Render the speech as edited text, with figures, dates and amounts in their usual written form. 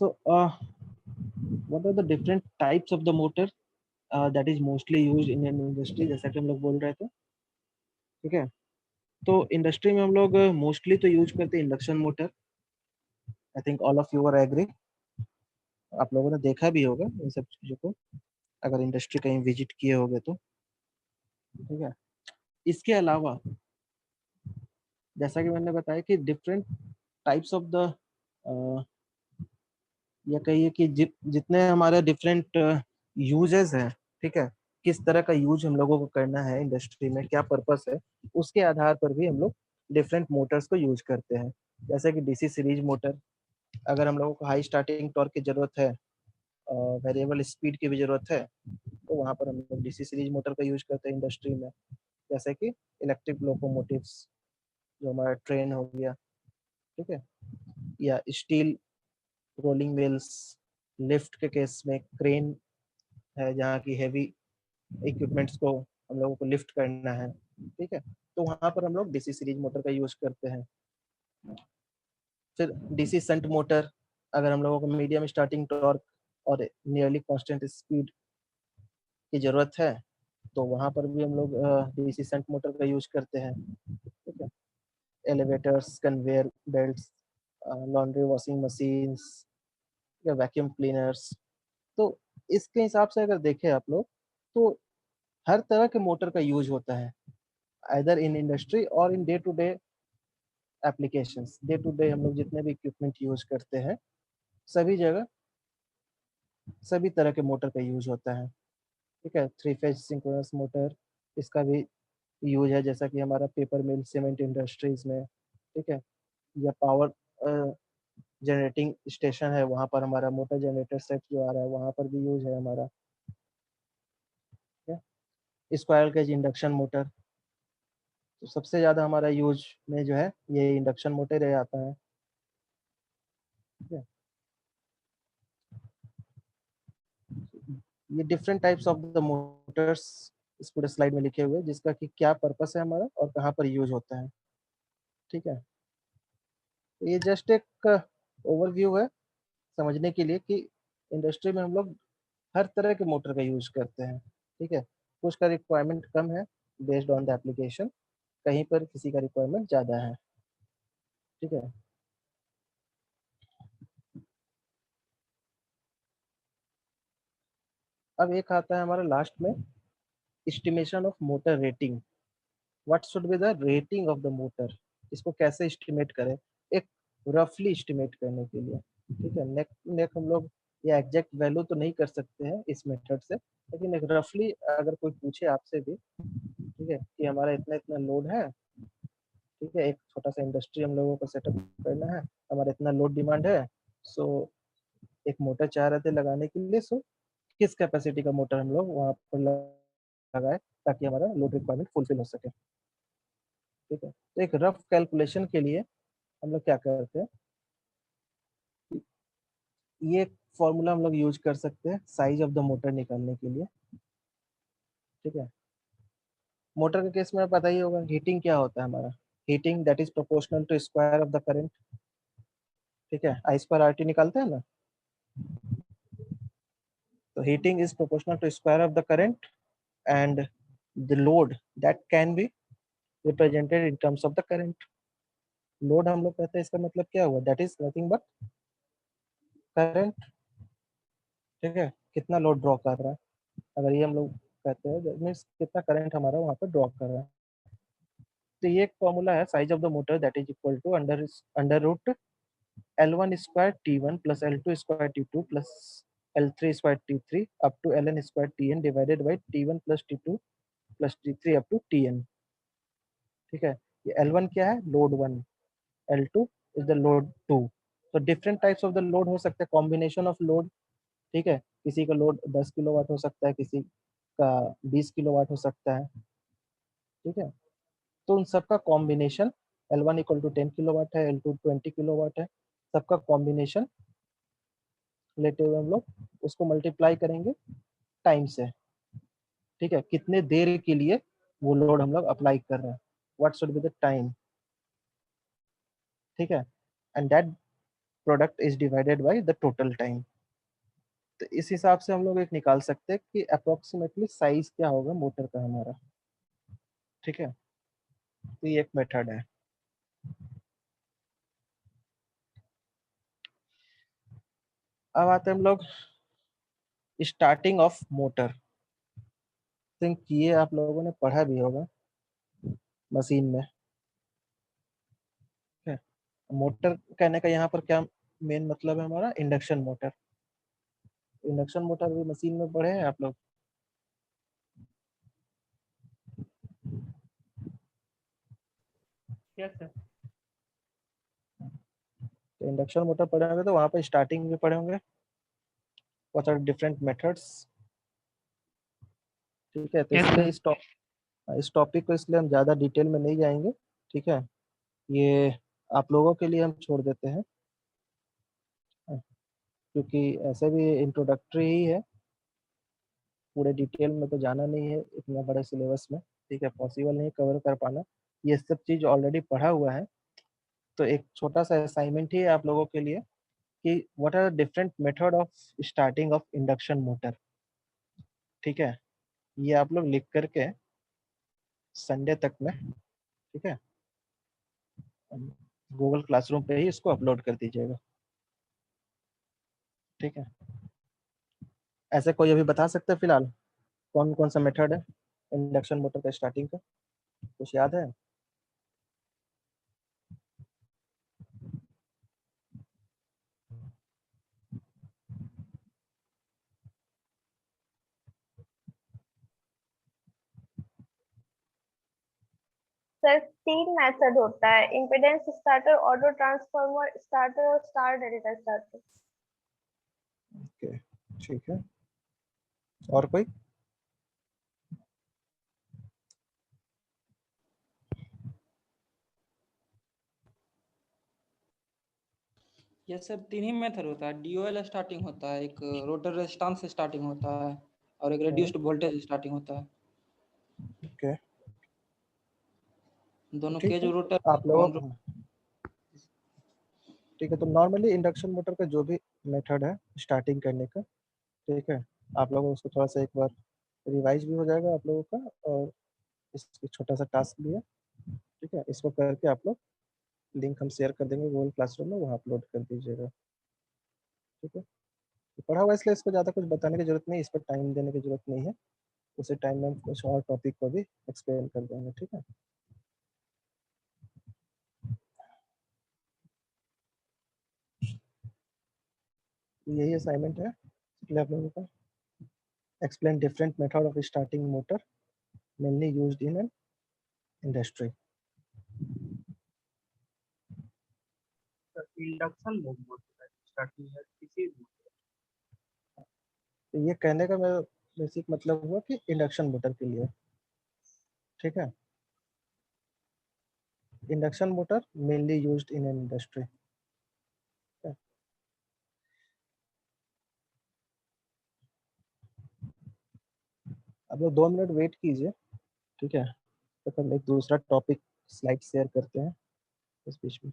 So, what are the different types of the motor that is mostly used in an industry, जैसा कि हम लोग बोल रहे थे, ठीक है। तो इंडस्ट्री में हम लोग मोस्टली तो यूज करते हैं induction motor. I think all of you are agree, आप लोगों ने देखा भी होगा इन सब चीज़ों को अगर इंडस्ट्री कहीं विजिट किए होगे तो, ठीक है। इसके अलावा जैसा कि मैंने बताया कि डिफरेंट टाइप्स ऑफ द, या कहिए कि जितने हमारे डिफरेंट यूजेस हैं, ठीक है, किस तरह का यूज हम लोगों को करना है इंडस्ट्री में, क्या पर्पस है, उसके आधार पर भी हम लोग डिफरेंट मोटर्स को यूज करते हैं। जैसे कि डीसी सीरीज मोटर, अगर हम लोगों को हाई स्टार्टिंग टॉर्क की जरूरत है, वेरिएबल स्पीड की भी जरूरत है, तो वहाँ पर हम लोग डीसी सीरीज मोटर का यूज करते हैं इंडस्ट्री में। जैसे कि इलेक्ट्रिक लोकोमोटिव्स, जो हमारा ट्रेन हो गया, ठीक है, या स्टील रोलिंग मिल्स, लिफ्ट के केस में क्रेन है, जहाँ की हैवी इक्विपमेंट्स को हम लोगों को लिफ्ट करना है, ठीक है, तो वहाँ पर हम लोग डीसी सीरीज मोटर का यूज करते हैं। फिर डीसी संट मोटर, अगर हम लोगों को मीडियम स्टार्टिंग टॉर्क और नियरली कांस्टेंट स्पीड की जरूरत है, तो वहाँ पर भी हम लोग डीसी संट मोटर का यूज करते हैं, ठीक है। Elevators, conveyor belts, laundry washing machines या वैक्यूम क्लीनर्स, तो इसके हिसाब से अगर देखें आप लोग, तो हर तरह के मोटर का यूज होता है, आइदर इन इंडस्ट्री और in day to day applications. Day to day हम लोग जितने भी इक्विपमेंट यूज करते हैं, सभी जगह सभी तरह के मोटर का यूज होता है, ठीक है। थ्री फेज सिंक्रोनस मोटर, इसका भी यूज है, जैसा कि हमारा पेपर मिल, सीमेंट इंडस्ट्रीज में, ठीक है, या पावर जनरेटिंग स्टेशन है, वहाँ पर हमारा मोटर जनरेटर सेट जो आ रहा है, वहाँ पर भी यूज है हमारा, ठीक है। स्क्वायर केज इंडक्शन मोटर, तो सबसे ज़्यादा हमारा यूज में जो है ये इंडक्शन मोटर ही आता है, ठीक है। ये different types of the Motors इस पूरे स्लाइड में लिखे हुए हैं, जिसका कि क्या पर्पस है हमारा और कहाँ पर यूज होता है, ठीक है। तो ये जस्ट एक ओवरव्यू है समझने के लिए कि इंडस्ट्री में हम लोग हर तरह के मोटर का यूज करते हैं, ठीक है। कुछ का रिक्वायरमेंट कम है बेस्ड ऑन द एप्लीकेशन, कहीं पर किसी का रिक्वायरमेंट ज़्यादा है, ठीक है। अब एक आता है हमारा लास्ट में, estimation of motor rating. What should be the rating of the motor, इसको कैसे एस्टिमेट करें, एक रफली एस्टिमेट करने के लिए, ठीक है। नेक नेक हम लोग ये एग्जैक्ट वैल्यू तो नहीं कर सकते हैं इस मेथड से, लेकिन एक रफली अगर कोई पूछे आपसे भी, ठीक है, कि हमारा इतना इतना लोड है, ठीक है, एक छोटा सा इंडस्ट्री हम लोगों को सेटअप करना है, हमारा इतना लोड डिमांड है, सो एक मोटर चाह रहे थे लगाने के लिए, सो किस कैपेसिटी का मोटर हम लोग वहाँ पर लगाए ताकि हमारा लोड रिक्वायरमेंट फुलफिल हो सके, ठीक है। तो एक रफ कैलकुलेशन के लिए हम लोग क्या करते हैं, ये फॉर्मूला हम लोग यूज कर सकते हैं साइज ऑफ द मोटर निकालने के लिए, ठीक है। मोटर के केस में पता ही होगा हीटिंग क्या होता है हमारा, heating that is proportional to square of the current, ठीक है, आई स्क्वायर आर टी निकालते हैं ना, तो heating is proportional to square of the current and the load that can be represented in terms of the current. Load हम लोग कहते हैं, इसका मतलब क्या हुआ, that is nothing but current, ठीक है, कितना लोड ड्रॉ कर रहा है, अगर ये हम लोग कहते हैं दैट मीन्स कितना करंट हमारा वहाँ पर ड्रॉ कर रहा है। तो ये एक फॉर्मूला है size of the motor that is equal to under root L1 square T1 plus L2 square T2 plus L3 square T3 up to Ln square Tn divided by T1 plus T2 plus T3 up to Tn, ठीक है। ये L1 क्या है, load 1, L2 is the load 2। तो different types of the load हो सकते हैं, combination of load, ठीक है, किसी का लोड 10 किलोवाट हो सकता है, किसी का 20 किलोवाट हो सकता है, ठीक है। तो उन सबका combination, L1 equal to 10 kilowatt है, L2 20 किलोवाट है, सबका कॉम्बिनेशन लेते हुए हम लोग उसको मल्टीप्लाई करेंगे टाइम से, ठीक है, कितने देर के लिए वो लोड हम लोग अप्लाई कर रहे हैं, what should be the time, ठीक है, and that product is divided by the total time. तो इस हिसाब से हम लोग एक निकाल सकते हैं कि अप्रोक्सीमेटली साइज क्या होगा मोटर का हमारा। ठीक है, तो ये एक मेथड है। अब आते हैं हम लोग स्टार्टिंग ऑफ मोटर। थिंक ये आप लोगों ने पढ़ा भी होगा मशीन में। ठीक है, मोटर कहने का यहाँ पर क्या मेन मतलब है हमारा, इंडक्शन मोटर। इंडक्शन मोटर भी मशीन में पढ़े हैं आप लोग। Yes sir. तो इंडक्शन मोटर पढ़े होंगे तो वहाँ पे स्टार्टिंग भी पढ़े होंगे, व्हाट आर डिफरेंट मेथड्स। ठीक है, तो यस इसलिए सर। इस टॉपिक को इसलिए हम ज़्यादा डिटेल में नहीं जाएंगे। ठीक है, ये आप लोगों के लिए हम छोड़ देते हैं, क्योंकि ऐसे भी इंट्रोडक्टरी ही है, पूरे डिटेल में तो जाना नहीं है इतना बड़े सिलेबस में। ठीक है, पॉसिबल नहीं कवर कर पाना, ये सब चीज़ ऑलरेडी पढ़ा हुआ है। तो एक छोटा सा असाइनमेंट ही है आप लोगों के लिए कि what are different method of starting of induction motor. ठीक है, ये आप लोग लिख करके संडे तक में, ठीक है, गूगल क्लासरूम पे ही इसको अपलोड कर दीजिएगा। ठीक है, ऐसे कोई अभी बता सकते हैं फिलहाल कौन कौन सा मेथड है इंडक्शन मोटर का स्टार्टिंग का, कुछ याद है? सर 3 मेथड होता है, impedance starter, auto transformer starter और स्टार डेल्टा स्टार्टर। ओके, ठीक है, और कोई? ये सब 3 ही मेथड होता है। डीओएल स्टार्टिंग होता है, एक रोटर रेजिस्टेंस से स्टार्टिंग होता है, और एक रिड्यूस्ड वोल्टेज स्टार्टिंग होता है। ओके, दोनों ठीक के है, जो रोटर आप लोगों ऑन। ठीक है, तो नॉर्मली इंडक्शन मोटर का जो भी मेथड है स्टार्टिंग करने का, ठीक है, आप लोगों को उसको थोड़ा सा एक बार रिवाइज भी हो जाएगा आप लोगों का, और इसकी छोटा सा टास्क भी है। ठीक है, इसको करके आप लोग लिंक हम शेयर कर देंगे गूगल क्लासरूम में, वहाँ अपलोड कर दीजिएगा। ठीक है, तो पढ़ा हुआ इसलिए इसको ज़्यादा कुछ बताने की जरूरत नहीं, इस पर टाइम देने की जरूरत नहीं है। उसी टाइम में हम कुछ और टॉपिक को भी एक्सप्लेन कर देंगे। ठीक है, तो यही असाइनमेंट है इसलिए आप लोगों का। Explain different method of starting motor mainly used in an industry. Induction motor starting है किसी भी। तो ये कहने का मेरा बेसिक मतलब हुआ कि इंडक्शन मोटर के लिए। ठीक है, induction motor mainly used in an industry. अब लोग 2 मिनट वेट कीजिए। ठीक है, तो हम एक दूसरा टॉपिक स्लाइड शेयर करते हैं इस बीच में।